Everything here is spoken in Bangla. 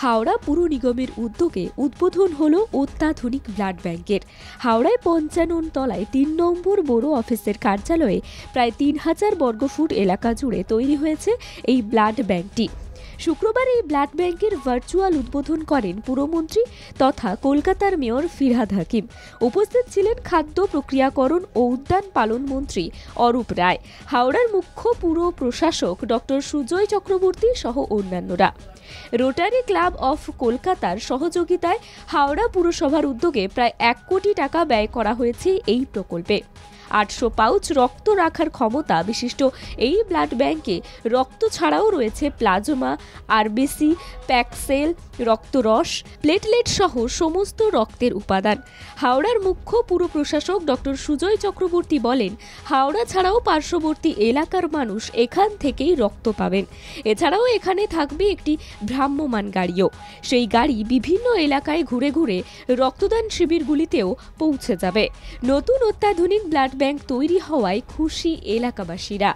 হাওড়া পুর নিগমের উদ্যোগে উদ্বোধন হলো অত্যাধুনিক ব্লাড ব্যাংকের। হাওড়ায় ৫৫ তলায় ৩ নম্বর বড় অফিসের কার্যালয়ে প্রায় ৩,০০০ বর্গফুট এলাকা জুড়ে তৈরি হয়েছে এই ব্লাড ব্যাংকটি। শুক্রবার এই ব্লাড ব্যাংকের ভার্চুয়াল উদ্বোধন করেন পুরমন্ত্রী তথা কলকাতার মেয়র ফিরহাদ হাকিম। উপস্থিত ছিলেন খাদ্য প্রক্রিয়াকরণ ও উদ্যান পালন মন্ত্রী অরূপ রায়, হাওড়ার মুখ্য পুর প্রশাসক ডক্টর সুজয় চক্রবর্তী সহ অন্যান্যরা। রোটারি ক্লাব অফ কলকাতার সহযোগিতায় হাওড়া পুরসভার উদ্যোগে প্রায় ১ কোটি টাকা ব্যয় করা হয়েছে এই প্রকল্পে। ৮০০ পাউচ রক্ত রাখার ক্ষমতা বিশিষ্ট এই ব্লাড ব্যাংকে রক্ত ছাড়াও রয়েছে প্লাজমা, আরবিসি, প্যাকসেল, রক্তরস, প্লেটলেট সহ সমস্ত রক্তের উপাদান। হাওড়ার মুখ্য পুর প্রশাসক ডক্টর সুজয় চক্রবর্তী বলেন, হাওড়া ছাড়াও পার্শ্ববর্তী এলাকার মানুষ এখান থেকেই রক্ত পাবেন। এছাড়াও এখানে থাকবে একটি ভ্রাম্যমাণ গাড়িও। সেই গাড়ি বিভিন্ন এলাকায় ঘুরে ঘুরে রক্তদান শিবিরগুলিতেও পৌঁছে যাবে। নতুন অত্যাধুনিক ব্লাড ব্যাংক তৈরি হওয়ায় খুশি এলাকাবাসীরা।